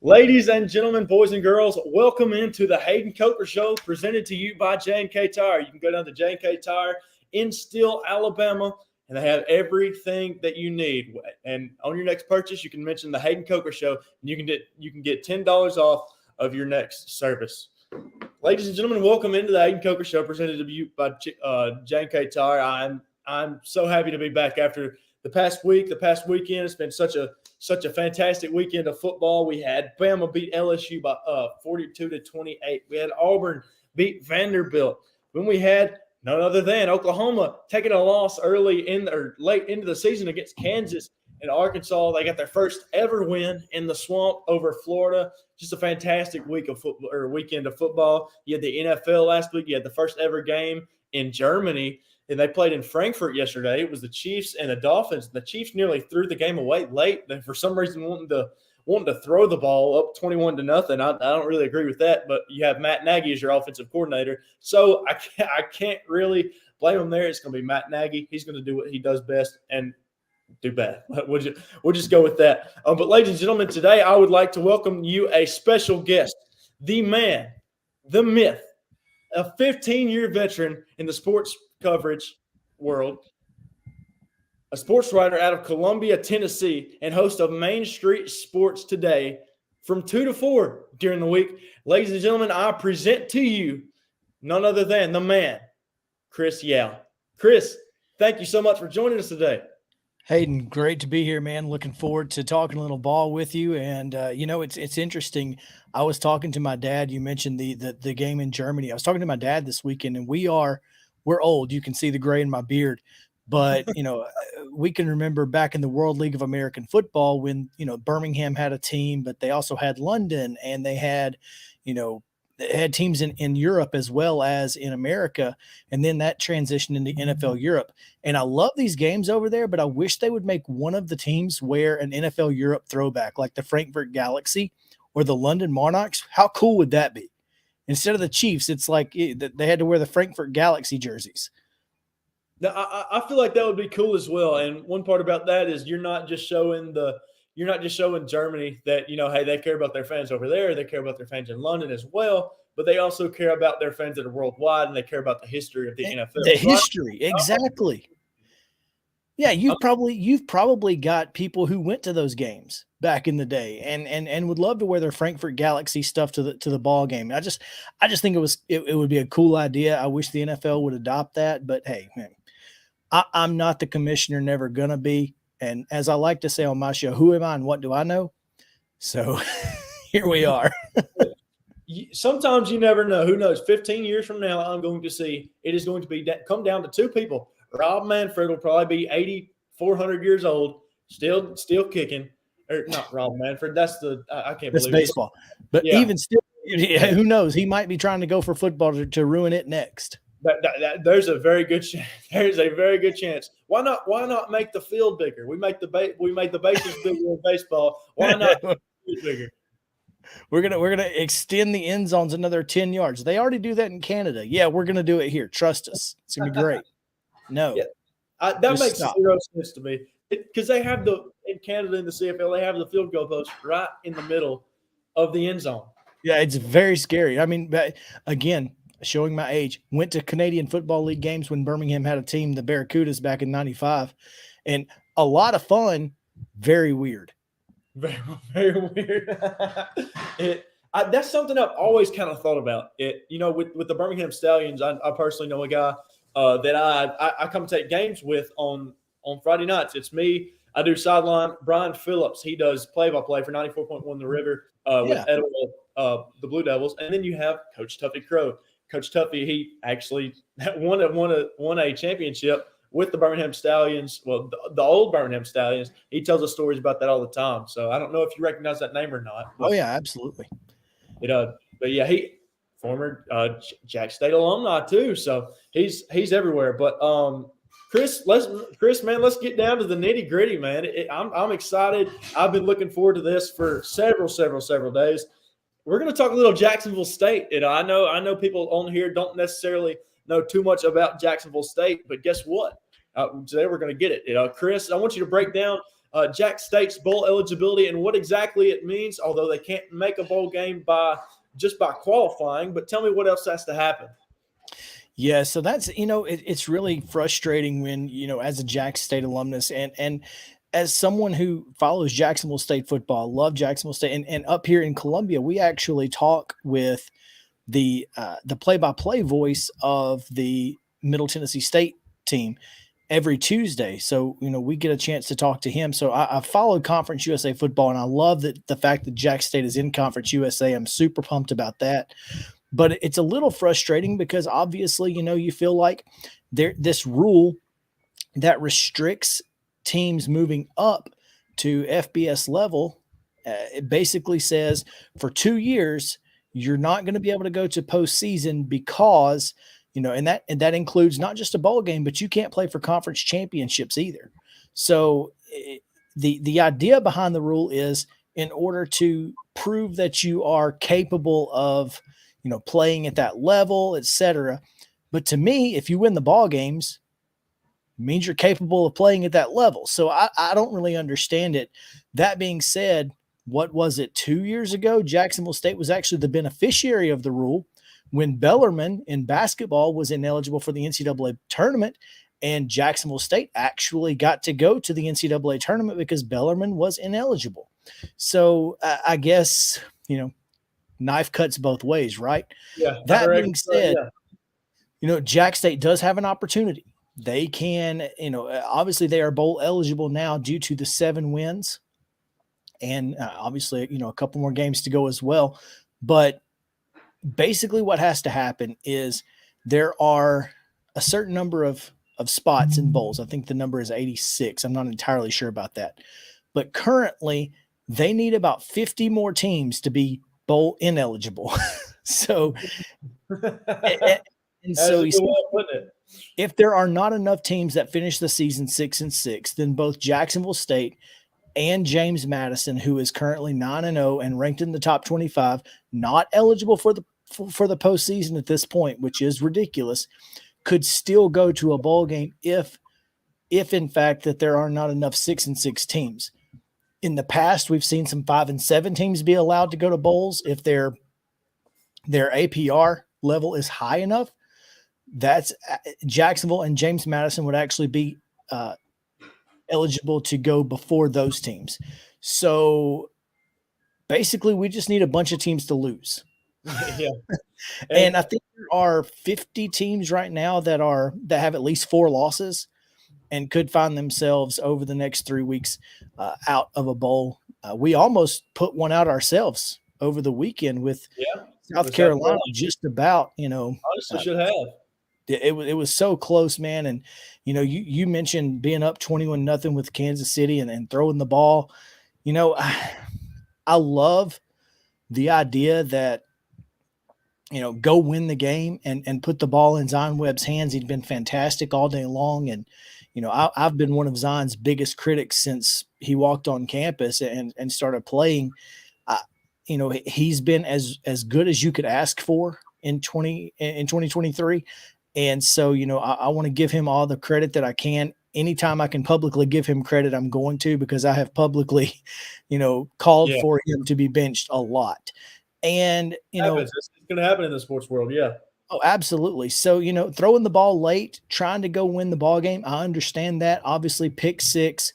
Ladies and gentlemen, boys and girls, welcome into the Hayden Coker Show, presented to you by J&K Tire. You can go down to J&K Tire in Steele, Alabama, and they have everything that you need. And on your next purchase, you can mention the Hayden Coker Show, and you can get $10 off of your next service. Ladies and gentlemen, welcome into the Hayden Coker Show, presented to you by J&K Tire. I'm so happy to be back after the past weekend. It's been such a fantastic weekend of football. We had Bama beat LSU by 42-28. We had Auburn beat Vanderbilt. Then we had none other than Oklahoma taking a loss late into the season against Kansas and Arkansas. They got their first ever win in the Swamp over Florida. Just a fantastic weekend of football. You had the NFL last week. You had the first ever game in Germany. And they played in Frankfurt yesterday. It was the Chiefs and the Dolphins. The Chiefs nearly threw the game away late. They, for some reason, wanting to throw the ball up 21-0. I don't really agree with that. But you have Matt Nagy as your offensive coordinator, so I can't really blame him there. It's going to be Matt Nagy. He's going to do what he does best and do bad. We'll just go with that. But ladies and gentlemen, today I would like to welcome you a special guest, the man, the myth, a 15-year veteran in the sports coverage world, a sports writer out of Columbia, Tennessee, and host of Main Street Sports Today from 2 to 4 during the week. Ladies and gentlemen, I present to you none other than the man, Chris Yao. Chris, thank you so much for joining us today. Hayden, great to be here, man. Looking forward to talking a little ball with you. And, it's interesting. I was talking to my dad. You mentioned the game in Germany. I was talking to my dad this weekend, and we're old. You can see the gray in my beard. But, we can remember back in the World League of American Football when, Birmingham had a team, but they also had London, and they had teams in Europe as well as in America. And then that transitioned into NFL Europe. And I love these games over there, but I wish they would make one of the teams wear an NFL Europe throwback, like the Frankfurt Galaxy or the London Monarchs. How cool would that be? Instead of the Chiefs, it's like they had to wear the Frankfurt Galaxy jerseys. Now, I feel like that would be cool as well. And one part about that is you're not just showing Germany that, hey, they care about their fans over there. They care about their fans in London as well. But they also care about their fans that are worldwide, and they care about the history of the NFL. The history, exactly. Yeah, you've probably got people who went to those games back in the day and would love to wear their Frankfurt Galaxy stuff to the ball game. I just think it would be a cool idea. I wish the NFL would adopt that, but hey, man, I'm not the commissioner, never gonna be. And as I like to say on my show, who am I and what do I know? So here we are. Sometimes you never know. Who knows? 15 years from now, I'm going to see it is going to be come down to two people. Rob Manfred will probably be 8,400 years old, still kicking. Or not Rob Manfred. That's I can't that's believe baseball. It. But yeah. Even still, who knows? He might be trying to go for football to ruin it next. There's a very good chance. There's a very good chance. Why not make the field bigger? We made the bases bigger in baseball. Why not make it bigger? We're gonna extend the end zones another 10 yards. They already do that in Canada. Yeah, we're gonna do it here. Trust us. It's gonna be great. No, that makes zero sense to me because they have in Canada in the CFL they have the field goal post right in the middle of the end zone. Yeah, it's very scary. I mean, again, showing my age, went to Canadian Football League games when Birmingham had a team, the Barracudas, back in '95, and a lot of fun. Very weird. Very, very weird. That's something I've always kind of thought about. With the Birmingham Stallions, I personally know a guy that I come take games with on Friday nights. It's me. I do sideline. Brian Phillips, he does play-by-play for 94.1 The River with Edel, the Blue Devils. And then you have Coach Tuffy Crow. Coach Tuffy, he actually won a championship with the Birmingham Stallions, the old Birmingham Stallions. He tells us stories about that all the time. So I don't know if you recognize that name or not. Oh, yeah, absolutely. But yeah, he former Jax State alumni too. So he's everywhere. But Chris, man, let's get down to the nitty gritty, man. I'm excited. I've been looking forward to this for several days. We're going to talk a little Jacksonville State. I know people on here don't necessarily know too much about Jacksonville State, but guess what? Today we're going to get it. Chris, I want you to break down Jax State's bowl eligibility and what exactly it means, although they can't make a bowl game just by qualifying. But tell me what else has to happen. Yeah, so that's it's really frustrating when as a Jax State alumnus and as someone who follows Jacksonville State football, love Jacksonville State, and up here in Columbia, we actually talk with the play-by-play voice of the Middle Tennessee State team every Tuesday. So we get a chance to talk to him. So I followed Conference USA football, and I love the fact that Jax State is in Conference USA. I'm super pumped about that. But it's a little frustrating because obviously, you feel like this rule that restricts teams moving up to FBS level, it basically says for 2 years, you're not going to be able to go to postseason because, and that includes not just a bowl game, but you can't play for conference championships either. So the idea behind the rule is in order to prove that you are capable of playing at that level, etc. But to me, if you win the ball games, it means you're capable of playing at that level. So I don't really understand it. That being said, what was it 2 years ago? Jacksonville State was actually the beneficiary of the rule when Bellarmine in basketball was ineligible for the NCAA tournament, and Jacksonville State actually got to go to the NCAA tournament because Bellarmine was ineligible. So I guess, knife cuts both ways, right? Yeah. That being said, Jax State does have an opportunity. They can, obviously they are bowl eligible now due to the 7 wins and obviously, a couple more games to go as well. But basically what has to happen is there are a certain number of spots in bowls. I think the number is 86. I'm not entirely sure about that. But currently they need about 50 more teams to be bowl ineligible. So, and so if there are not enough teams that finish the season 6-6, then both Jacksonville State and James Madison, who is currently 9-0 and ranked in the top 25, not eligible for the postseason at this point, which is ridiculous, could still go to a bowl game if in fact that there are not enough 6-6 teams. In the past, we've seen some 5-7 teams be allowed to go to bowls if their APR level is high enough. That's Jacksonville and James Madison would actually be eligible to go before those teams. So basically, we just need a bunch of teams to lose. Yeah. And I think there are 50 teams right now that have at least 4 losses and could find themselves over the next 3 weeks out of a bowl. We almost put one out ourselves over the weekend with South Carolina. Just about, honestly should have. It was so close, man. And you mentioned being up 21-0 with Kansas City and throwing the ball. I love the idea that go win the game and put the ball in Zion Webb's hands. He'd been fantastic all day long. And, I've been one of Zion's biggest critics since he walked on campus and started playing. He's been as good as you could ask for in 2023. And so, I want to give him all the credit that I can. Anytime I can publicly give him credit, I'm going to, because I have publicly, called for him to be benched a lot. And, it's going to happen in the sports world. Yeah. Oh, absolutely. So, throwing the ball late, trying to go win the ball game. I understand that. Obviously, pick 6,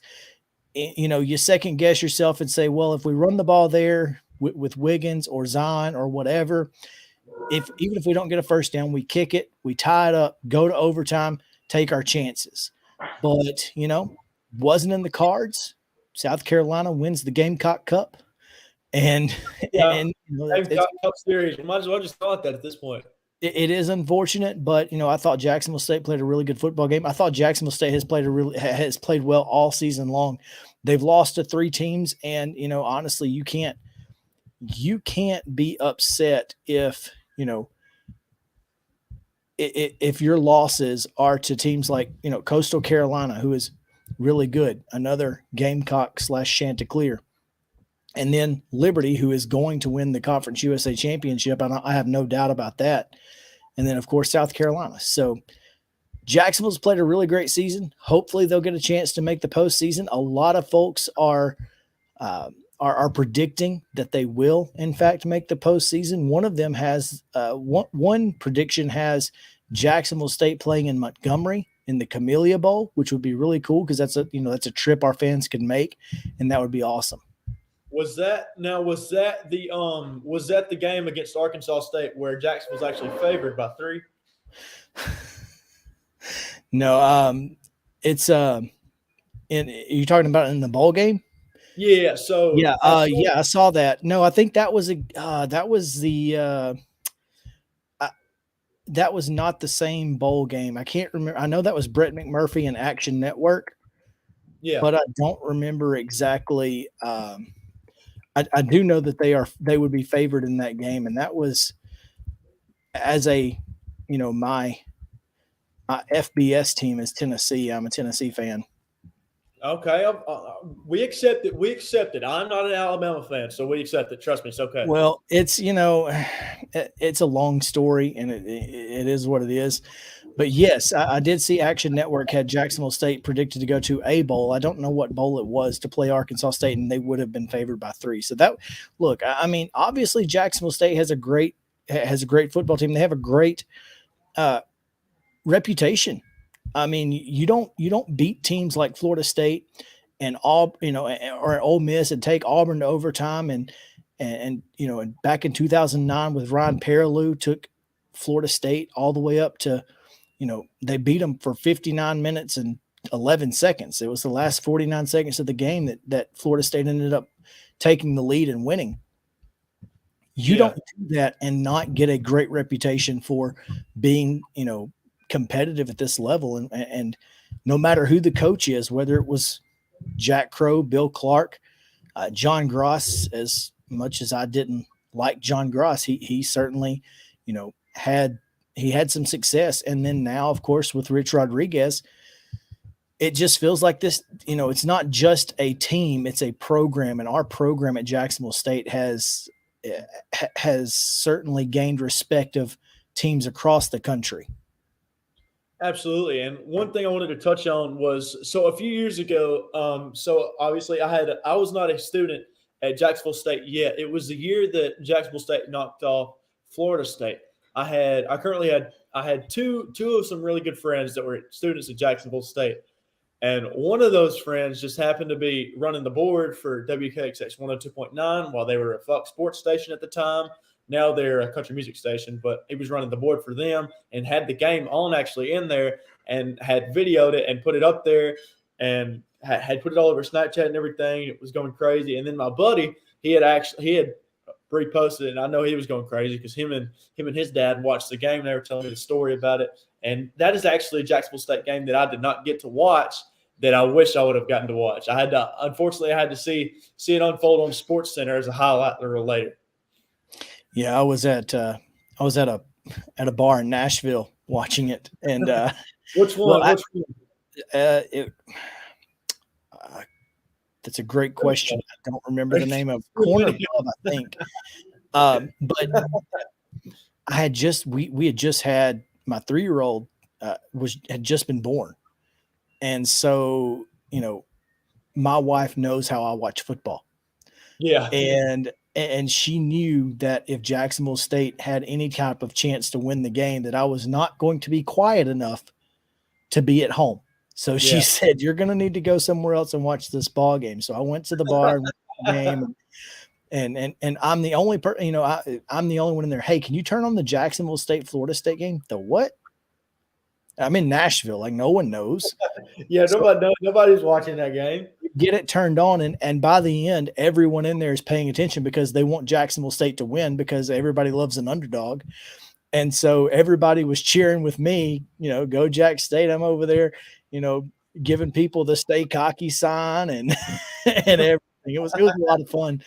you second guess yourself and say, well, if we run the ball there with Wiggins or Zion or whatever, even if we don't get a first down, we kick it, we tie it up, go to overtime, take our chances. But, wasn't in the cards. South Carolina wins the Gamecock Cup. And, Gamecock Cup series. You might as well just thought that at this point. It is unfortunate, but I thought Jacksonville State played a really good football game. I thought Jacksonville State has played well all season long. They've lost to 3 teams, and honestly, you can't be upset if if your losses are to teams like Coastal Carolina, who is really good, another Gamecock / Chanticleer, and then Liberty, who is going to win the Conference USA Championship. I have no doubt about that. And then, of course, South Carolina. So Jacksonville's played a really great season. Hopefully they'll get a chance to make the postseason. A lot of folks are predicting that they will, in fact, make the postseason. One of them has one prediction has Jacksonville State playing in Montgomery in the Camellia Bowl, which would be really cool because that's a trip our fans can make, and that would be awesome. Was that the game against Arkansas State where Jackson was actually favored by 3? No, it's are you talking about in the bowl game? Yeah. So I saw that. No, I think that was that was not the same bowl game. I can't remember. I know that was Brett McMurphy and Action Network. Yeah, but I don't remember exactly. I do know that they would be favored in that game, and that was as my FBS team is Tennessee. I'm a Tennessee fan. Okay, we accept it. We accept it. I'm not an Alabama fan, so we accept it. Trust me, it's okay. Well, it's it's a long story, and it is what it is. But yes, I did see Action Network had Jacksonville State predicted to go to a bowl. I don't know what bowl it was to play Arkansas State, and they would have been favored by 3. So obviously Jacksonville State has a great football team. They have a great reputation. I mean, you don't beat teams like Florida State and or Ole Miss and take Auburn to overtime and back in 2009 with Ryan Perilou took Florida State all the way up to, they beat them for 59 minutes and 11 seconds. It was the last 49 seconds of the game that Florida State ended up taking the lead and winning. You don't do that and not get a great reputation for being, competitive at this level. And no matter who the coach is, whether it was Jack Crow, Bill Clark, John Gross, as much as I didn't like John Gross, he certainly, had some success. And then now, of course, with Rich Rodriguez, it just feels like this, it's not just a team, it's a program. And our program at Jacksonville State has certainly gained respect of teams across the country. Absolutely. And one thing I wanted to touch on was, so a few years ago, so obviously I was not a student at Jacksonville State yet. It was the year that Jacksonville State knocked off Florida State. I had two of some really good friends that were students at Jacksonville State. And one of those friends just happened to be running the board for WKXX 102.9 while they were a Fox Sports station at the time. Now they're a country music station, but he was running the board for them and had the game on actually in there and had videoed it and put it up there and had put it all over Snapchat and everything. It was going crazy. And then my buddy, he had reposted it, and I know he was going crazy because him and his dad watched the game. They were telling me the story about it. And that is actually a Jacksonville State game that I did not get to watch that I wish I would have gotten to watch. Unfortunately, I had to see it unfold on Sports Center as a highlight or later. Yeah, I was at a bar in Nashville watching it, and which one? That's a great question. I don't remember the name of Corner Pub, I think. But we had just had my 3-year-old had just been born, and so my wife knows how I watch football. Yeah, and she knew that if Jacksonville State had any type of chance to win the game, that I was not going to be quiet enough to be at home. So she said, "You're going to need to go somewhere else and watch this ball game." So I went to the bar and watched the game, and I'm the only person, I'm the only one in there. Hey, can you turn on the Jacksonville State Florida State game? The what? I'm in Nashville, like no one knows. Yeah, nobody's watching that game. Get it turned on, and by the end, everyone in there is paying attention because they want Jacksonville State to win because everybody loves an underdog. And so everybody was cheering with me, go Jax State. I'm over there, giving people the stay cocky sign and everything. It was a lot of fun.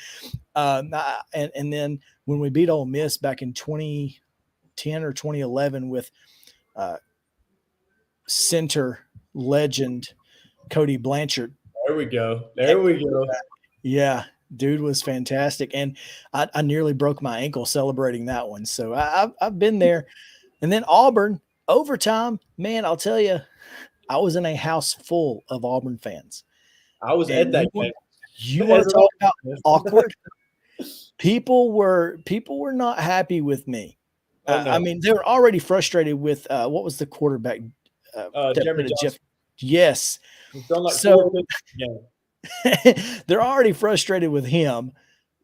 And then when we beat Ole Miss back in 2010 or 2011 with center legend Cody Blanchard. There we go. Yeah, dude was fantastic. And I nearly broke my ankle celebrating that one. So I've been there. And then Auburn overtime, man, I'll tell you, I was in a house full of Auburn fans. I was And at that game. You want to talk about awkward? People were not happy with me. Oh, no. I mean, they were already frustrated with what was the quarterback? Jeremy Johnson. Yes. He's done like So 4 games. they're already frustrated with him.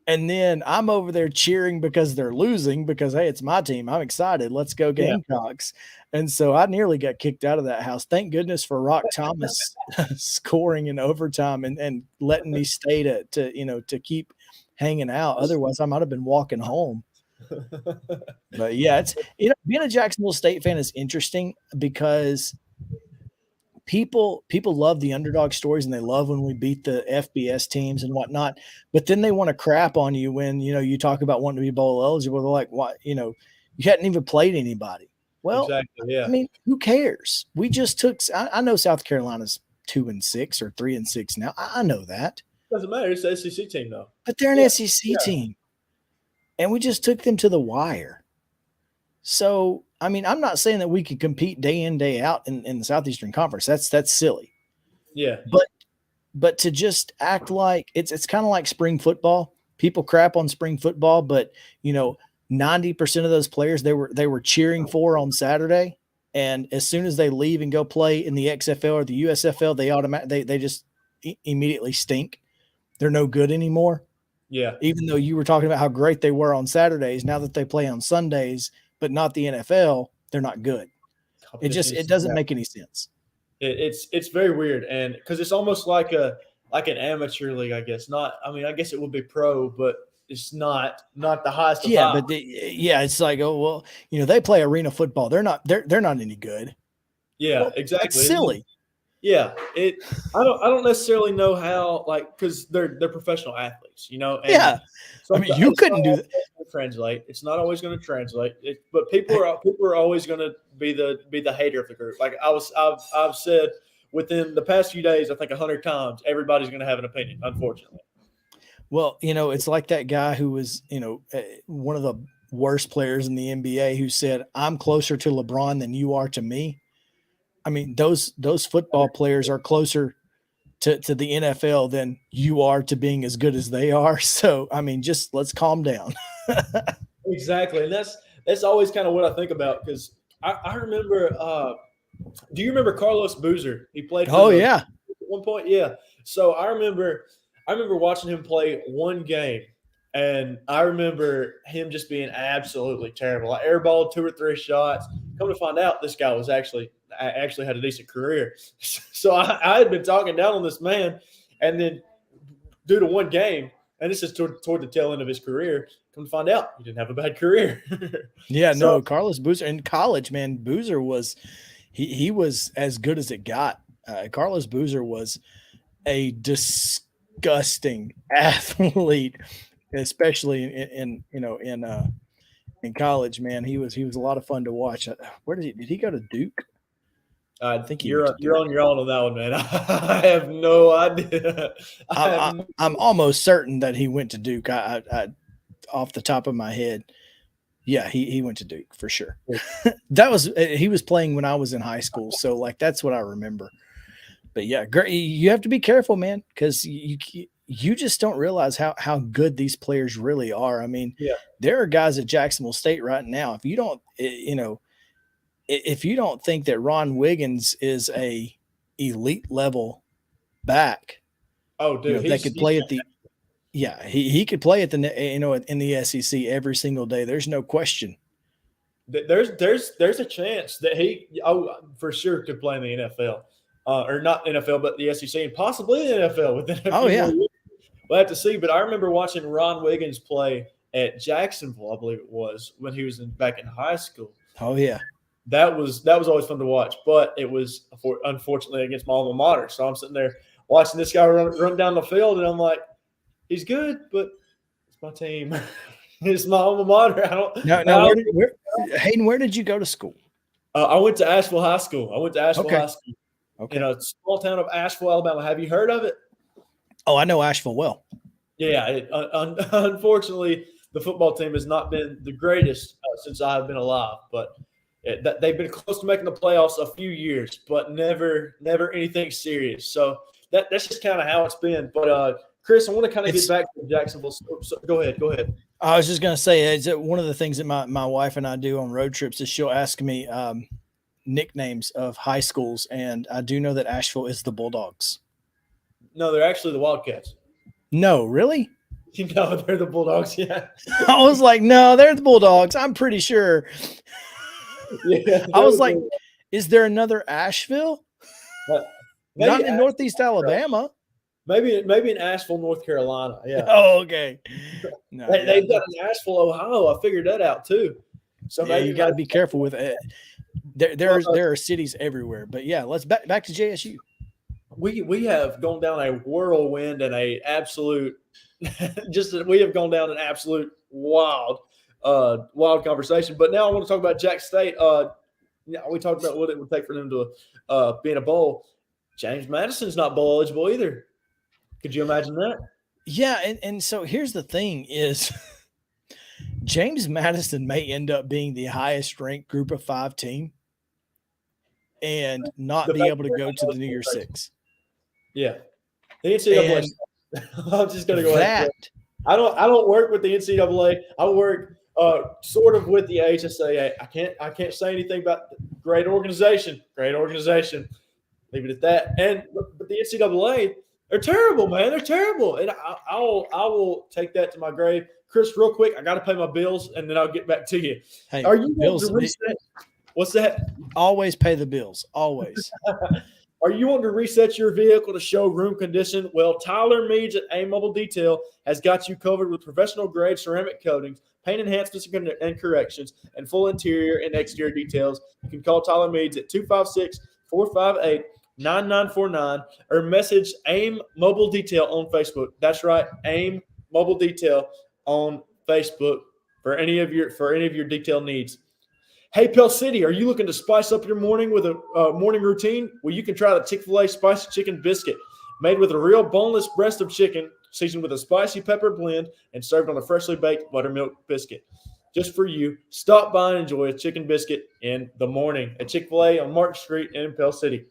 And then I'm over there cheering because they're losing because, hey, it's my team. I'm excited. Let's go Gamecocks. Yeah. And so I nearly got kicked out of that house. Thank goodness for Rock Thomas scoring in overtime and letting me stay to keep hanging out. Otherwise, I might have been walking home. But yeah, it's being a Jacksonville State fan is interesting because people love the underdog stories and they love when we beat the FBS teams and whatnot, but then they want to crap on you when you talk about wanting to be bowl eligible. They're like, what, you hadn't even played anybody. Well, exactly, yeah. I mean, who cares? We just took. I know South Carolina's 2-6 or 3-6 now. I know that doesn't matter. It's the SEC team though. But they're an SEC team, and we just took them to the wire. So, I mean, I'm not saying that we could compete day in, day out in the Southeastern Conference. That's silly. Yeah. But to just act like it's kind of like spring football. People crap on spring football, but 90% of those players they were cheering for on Saturday, and as soon as they leave and go play in the XFL or the USFL, they just immediately stink. They're no good anymore. Yeah. Even though you were talking about how great they were on Saturdays, now that they play on Sundays, but not the NFL, they're not good. It doesn't make any sense. It's very weird, and because it's almost like an amateur league, I guess. I guess it would be pro, but it's not the highest. Yeah, but it's like, oh well, they play arena football. They're not any good. Yeah, well, exactly. It's silly. Yeah, I don't necessarily know how, because they're professional athletes, And yeah, I mean, you couldn't do that. Translate. It's not always going to translate. But people are always going to be the hater of the group. Like I've said within the past few days, I think 100 times, everybody's going to have an opinion. Unfortunately. Well, it's like that guy who was, one of the worst players in the NBA who said, "I'm closer to LeBron than you are to me." I mean, those football players are closer to the NFL than you are to being as good as they are. So, I mean, just let's calm down. Exactly. And that's always kind of what I think about, because I remember do you remember Carlos Boozer? He played at one point. Yeah. So I remember watching him play one game, and I remember him just being absolutely terrible. I airballed 2 or 3 shots. Come to find out, this guy was actually had a decent career. So I had been talking down on this man, and then due to one game, and this is toward the tail end of his career, come to find out he didn't have a bad career. Yeah, no, Carlos Boozer in college, man, Boozer was he was as good as it got. Carlos Boozer was a disgusting athlete, especially in college, man. He was a lot of fun to watch. Where did he go to Duke? I think you're on your own on that one, man. I have no idea. I'm almost certain that he went to Duke. I off the top of my head, yeah, he went to Duke for sure. He was playing when I was in high school, so that's what I remember. But yeah, great. You have to be careful, man, because you just don't realize how good these players really are. I mean, there are guys at Jacksonville State right now. If you don't think that Ron Wiggins is a elite level back, that could play at the, he could play at the, in the SEC every single day. There's no question. There's a chance that he for sure could play in the NFL, or not NFL, but the SEC, and possibly the NFL within a few years. We'll have to see. But I remember watching Ron Wiggins play at Jacksonville, I believe it was, when he was back in high school. Oh yeah. That was always fun to watch, but it was unfortunately against my alma mater. So I'm sitting there watching this guy run down the field, and I'm like, he's good, but it's my team. It's my alma mater. Hayden, where did you go to school? I went to Asheville High School. High School. Okay. Small town of Asheville, Alabama. Have you heard of it? Oh, I know Asheville well. Yeah. Unfortunately, the football team has not been the greatest since I've been alive, but They've been close to making the playoffs a few years, but never anything serious. So that's just kind of how it's been. But Chris, I want to kind of get back to Jacksonville. So go ahead. I was just going to say, is that one of the things that my wife and I do on road trips is she'll ask me nicknames of high schools, and I do know that Asheville is the Bulldogs. No, they're actually the Wildcats. No, really? No, they're the Bulldogs. Yeah. I was like, no, they're the Bulldogs. I'm pretty sure. Yeah, I was like, is there another Asheville? Not in Northeast Alabama. Maybe in Asheville, North Carolina. Yeah. Oh, okay. No, they've got an Asheville, Ohio. I figured that out too. So yeah, you got to be careful with it. There are cities everywhere. But yeah, let's back to JSU. We have gone down a whirlwind and a absolute we have gone down an absolute wild conversation. But now I want to talk about Jax State. We talked about what it would take for them to be in a bowl. James Madison's not bowl eligible either. Could you imagine that? Yeah, and so here's the thing is James Madison may end up being the highest ranked group of 5 team and not be able to go to the New Year's Six. Yeah. The NCAA. I'm just gonna go ahead. I don't work with the NCAA. I work sort of with the HSAA. I can't say anything about great organization. Leave it at that. But the NCAA, they're terrible, man. They're terrible. And I will take that to my grave. Chris, real quick, I got to pay my bills, and then I'll get back to you. Hey, are you bills? To reset? What's that? Always pay the bills. Always. Are you wanting to reset your vehicle to show room condition? Well, Tyler Meads at A Mobile Detail has got you covered with professional-grade ceramic coatings, paint enhancements and corrections, and full interior and exterior details. You can call Tyler Meads at 256-458-9949 or message AIM Mobile Detail on Facebook. That's right, AIM Mobile Detail on Facebook for any of your detail needs. Hey, Pell City, are you looking to spice up your morning with a morning routine? Well, you can try the Chick-fil-A Spicy Chicken Biscuit, made with a real boneless breast of chicken, seasoned with a spicy pepper blend, and served on a freshly baked buttermilk biscuit. Just for you, stop by and enjoy a chicken biscuit in the morning at Chick-fil-A on Mark Street in Pell City.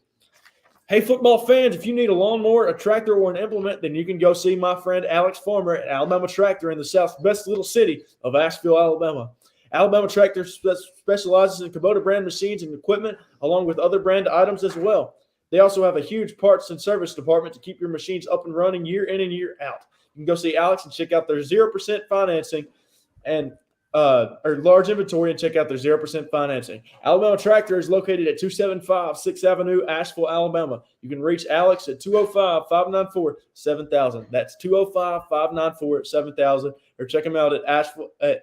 Hey, football fans, if you need a lawnmower, a tractor, or an implement, then you can go see my friend Alex Farmer at Alabama Tractor in the South's best little city of Asheville, Alabama. Alabama Tractor specializes in Kubota brand machines and equipment, along with other brand items as well. They also have a huge parts and service department to keep your machines up and running year in and year out. You can go see Alex and check out their 0% financing and or large inventory and check out their 0% financing. Alabama Tractor is located at 275 6th Avenue, Asheville, Alabama. You can reach Alex at 205-594-7000. That's 205-594-7000. Or check him out at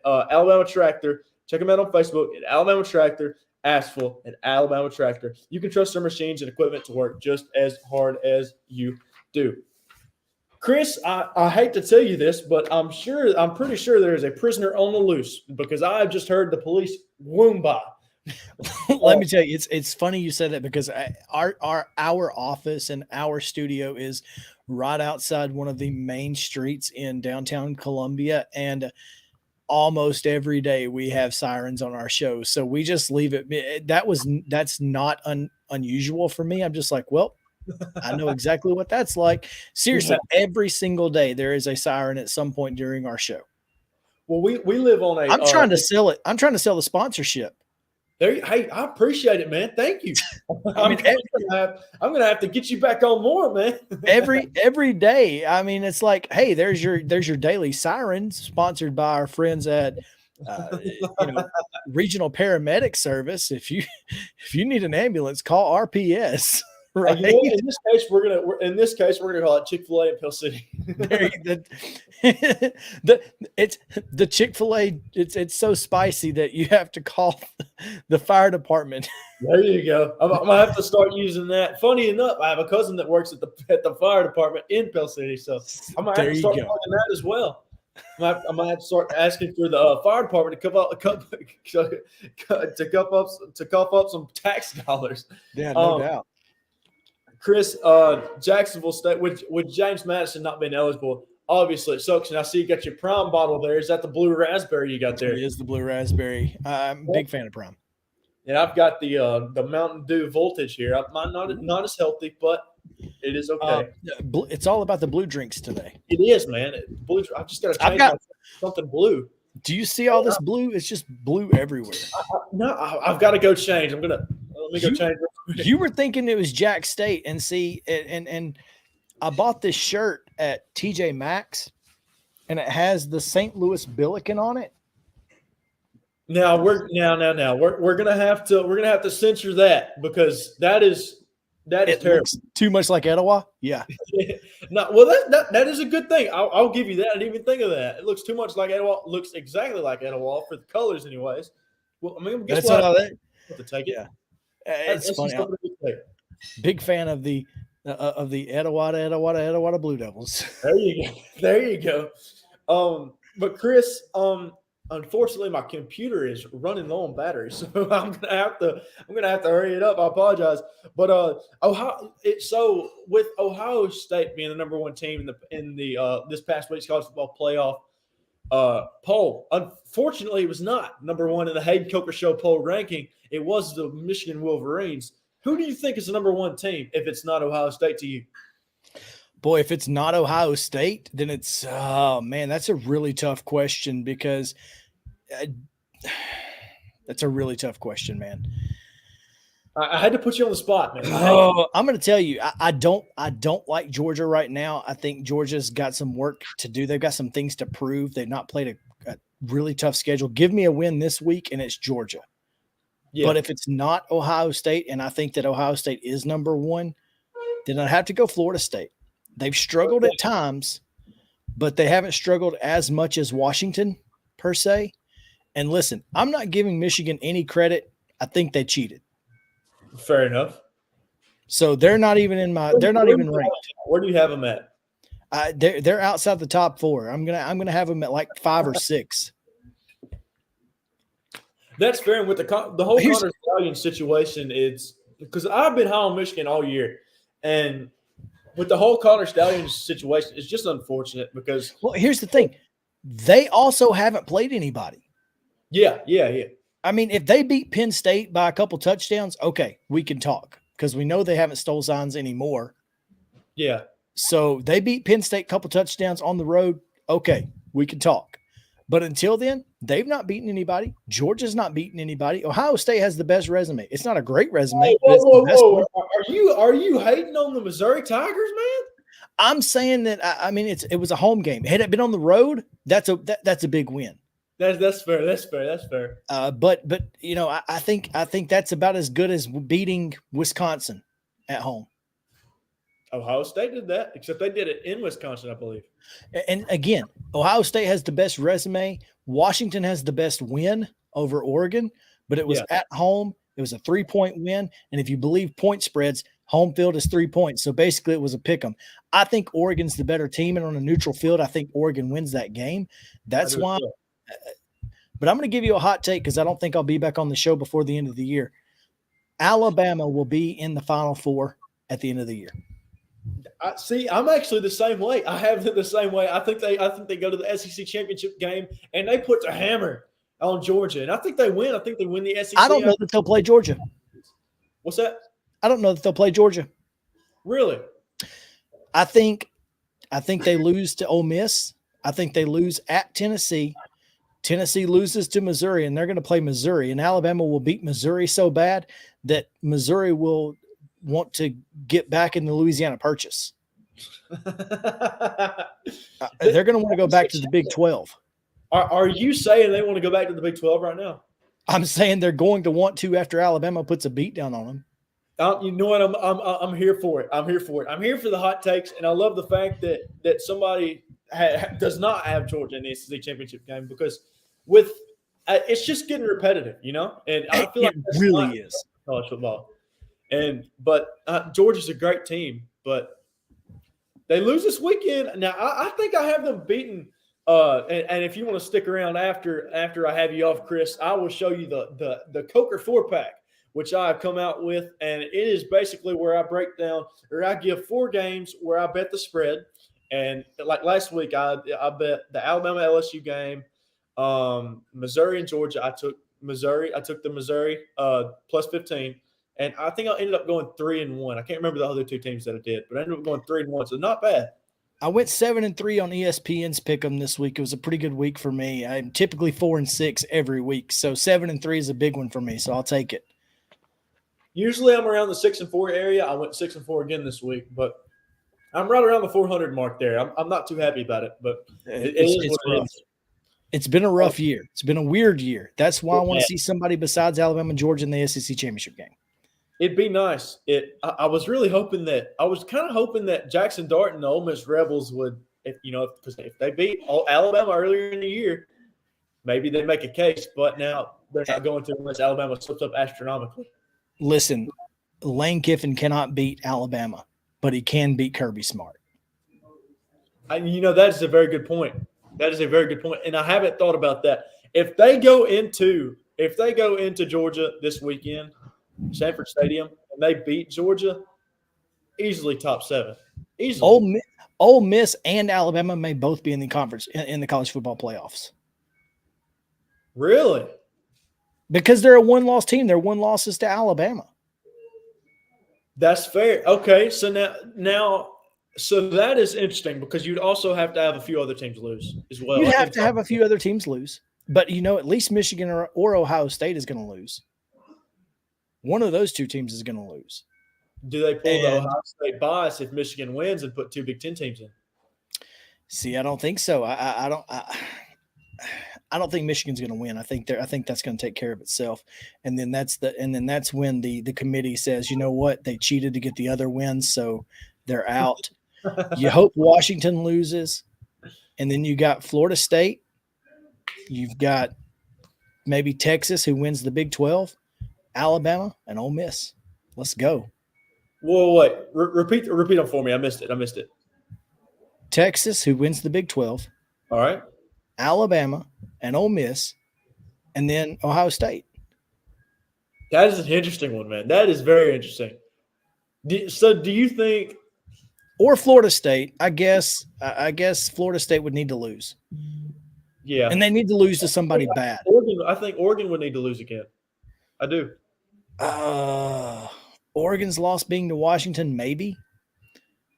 Alabama Tractor. Check him out on Facebook at Alabama Tractor, Asheville, and Alabama Tractor. You can trust their machines and equipment to work just as hard as you do. Chris, I hate to tell you this, but I'm pretty sure there is a prisoner on the loose because I've just heard the police whoom by. Let me tell you, it's funny you said that because our office and our studio is right outside one of the main streets in downtown Columbia, and almost every day we have sirens on our show. So we just leave it. That's not unusual for me. I'm just like, well, I know exactly what that's like. Seriously, every single day there is a siren at some point during our show. Well, we live on a. I'm trying to sell it. I'm trying to sell the sponsorship. Hey, I appreciate it, man. Thank you. I'm gonna have to get you back on more, man. every day. I mean, it's like, hey, there's your daily sirens sponsored by our friends at Regional Paramedic Service. If you need an ambulance, call RPS. Right. In this case, we're gonna call it Chick-fil-A in Pell City. It's the Chick-fil-A. It's so spicy that you have to call the fire department. There you go. I'm gonna have to start using that. Funny enough, I have a cousin that works at the fire department in Pell City, so I'm gonna have to start calling that as well. I might have to start asking for the fire department to cough up some tax dollars. Yeah, no doubt. Chris, Jacksonville State, with James Madison not being eligible, obviously it sucks. And I see you got your Prime bottle there. Is that the blue raspberry you got there? It is the blue raspberry. I'm a big fan of Prime. And I've got the Mountain Dew voltage here. Mine not as healthy, but it is okay. It's all about the blue drinks today. It is, man. Blue. I've just got to change something blue. Do you see all this blue? It's just blue everywhere. I've got to go change. Let me go change. You were thinking it was Jax State, and see, and I bought this shirt at TJ Maxx, and it has the St. Louis Billiken on it. Now we're gonna have to censor that, because that is terrible. Too much like Etowah. Yeah. No, well, that is a good thing. I'll give you that. I didn't even think of that. It looks too much like Etowah. It looks exactly like Etowah for the colors, anyways. Well, I mean, guess what? I have to take it. Yeah, it's funny. Big fan of the Etowah Blue Devils. There you go. But Chris, unfortunately, my computer is running low on battery, so I'm gonna have to hurry it up. I apologize, but so with Ohio State being the number one team in the this past week's college football playoff poll, unfortunately, it was not number one in the Hayden Coker Show poll ranking. It was the Michigan Wolverines. Who do you think is the number one team if it's not Ohio State to you? Boy, if it's not Ohio State, then it's, oh man, that's a really tough question, because that's a really tough question, man. I had to put you on the spot, man. I'm going to tell you, I don't like Georgia right now. I think Georgia's got some work to do. They've got some things to prove. They've not played a really tough schedule. Give me a win this week, and it's Georgia. Yeah. But if it's not Ohio State, and I think that Ohio State is number one, then I'd have to go Florida State. They've struggled at times, but they haven't struggled as much as Washington per se. And listen, I'm not giving Michigan any credit. I think they cheated. Fair enough. So they're not even they're not even ranked. Where do you have them at? They're outside the top four. I'm gonna have them at like 5 or 6. That's fair. And with the whole Connor Stallion situation, it's because I've been high on Michigan all year, and with the whole Connor Stallion situation, it's just unfortunate because. Well, here's the thing. They also haven't played anybody. Yeah. I mean, if they beat Penn State by a couple touchdowns, okay, we can talk, because we know they haven't stole signs anymore. Yeah. So they beat Penn State a couple touchdowns on the road. Okay, we can talk. But until then, they've not beaten anybody. Georgia's not beaten anybody. Ohio State has the best resume. It's not a great resume. Whoa. Are you hating on the Missouri Tigers, man? I'm saying that. I mean, it was a home game. Had it been on the road, that's a big win. That's fair. That's fair. But you know, I think that's about as good as beating Wisconsin at home. Ohio State did that, except they did it in Wisconsin, I believe. And again, Ohio State has the best resume. Washington has the best win over Oregon, but it was at home. It was a 3-point win. And if you believe point spreads, home field is 3 points. So basically it was a pick 'em. I think Oregon's the better team. And on a neutral field, I think Oregon wins that game. That's why. But I'm going to give you a hot take, because I don't think I'll be back on the show before the end of the year. Alabama will be in the Final Four at the end of the year. I'm actually the same way. I have it the same way. I think they go to the SEC championship game and they put the hammer on Georgia, and I think they win. I think they win the SEC. I don't know that they'll play Georgia. What's that? I don't know that they'll play Georgia. Really? I think they lose to Ole Miss. I think they lose at Tennessee. Tennessee loses to Missouri, and they're going to play Missouri, and Alabama will beat Missouri so bad that Missouri will want to get back in the Louisiana Purchase. They're going to want to go back to the Big 12. Are you saying they want to go back to the Big 12 right now? I'm saying they're going to want to after Alabama puts a beat down on them. You know what? I'm here for it. I'm here for the hot takes, and I love the fact that somebody does not have Georgia in the SEC championship game, because with it's just getting repetitive, you know. And I feel like it really is college football. But Georgia's a great team, but they lose this weekend. Now I think I have them beaten. And if you want to stick around after I have you off, Chris, I will show you the Coker 4-pack, which I have come out with, and it is basically where I break down, or I give 4 games where I bet the spread. And like last week, I bet the Alabama LSU game, Missouri and Georgia. I took Missouri. I took the Missouri plus 15, and I think I ended up going 3-1. I can't remember the other two teams that I did, but I ended up going 3-1, so not bad. I went 7-3 on ESPN's pick'em this week. It was a pretty good week for me. I'm typically 4-6 every week, so 7-3 is a big one for me. So I'll take it. Usually I'm around the 6-4 area. I went 6-4 again this week, but I'm right around the 400 mark there. I'm not too happy about it, but it's rough. It's been a rough year. It's been a weird year. That's why I want to see somebody besides Alabama and Georgia in the SEC championship game. It'd be nice. I was really hoping that Jackson Dart and the Ole Miss Rebels would, because if they beat Alabama earlier in the year, maybe they make a case. But now they're not going to unless Alabama slips up astronomically. Listen, Lane Kiffin cannot beat Alabama, but he can beat Kirby Smart. That is a very good point. That is a very good point, and I haven't thought about that. If they go into Georgia this weekend, Sanford Stadium, and they beat Georgia, easily top 7. Easily. Ole Miss and Alabama may both be in the conference in the college football playoffs. Really? Because they're a one-loss team. Their one loss is to Alabama. That's fair. Okay, so now that is interesting because you'd also have to have a few other teams lose as well. You'd have to have a few other teams lose. But, at least Michigan or Ohio State is going to lose. One of those two teams is going to lose. Do they pull the Ohio State bias if Michigan wins and put 2 Big Ten teams in? See, I don't think so. I don't think Michigan's going to win. I think that's going to take care of itself. And then that's when the committee says, you know what, they cheated to get the other wins, so they're out. You hope Washington loses, and then you got Florida State. You've got maybe Texas, who wins the Big 12, Alabama, and Ole Miss. Let's go. Whoa, wait. Repeat them for me. I missed it. Texas, who wins the Big 12. All right. Alabama and Ole Miss, and then Ohio State. That is an interesting one, man. That is very interesting. So do you think – or Florida State. I guess Florida State would need to lose. Yeah. And they need to lose to somebody bad. I think Oregon would need to lose again. I do. Oregon's loss being to Washington, maybe.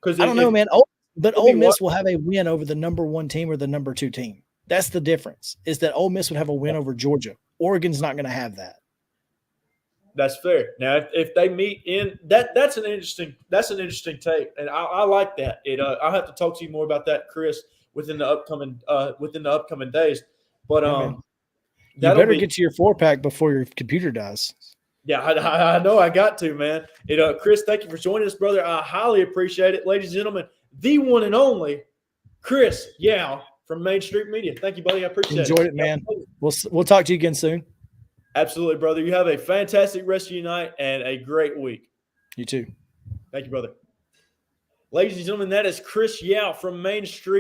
I don't know, man. But Ole Miss will have a win over the number 1 team or the number 2 team. That's the difference, is that Ole Miss would have a win over Georgia. Oregon's not going to have that. That's fair. Now, if they meet in that's an interesting take, and I like that. I'll have to talk to you more about that, Chris, within the upcoming days. But you better get to your 4-pack before your computer dies. Yeah, I know I got to, man. Chris, thank you for joining us, brother. I highly appreciate it, ladies and gentlemen. The one and only Chris Yao from Main Street Media. Thank you, buddy. I appreciate it. Enjoyed it, man. We'll talk to you again soon. Absolutely, brother. You have a fantastic rest of your night and a great week. You too. Thank you, brother. Ladies and gentlemen, that is Chris Yao from Main Street.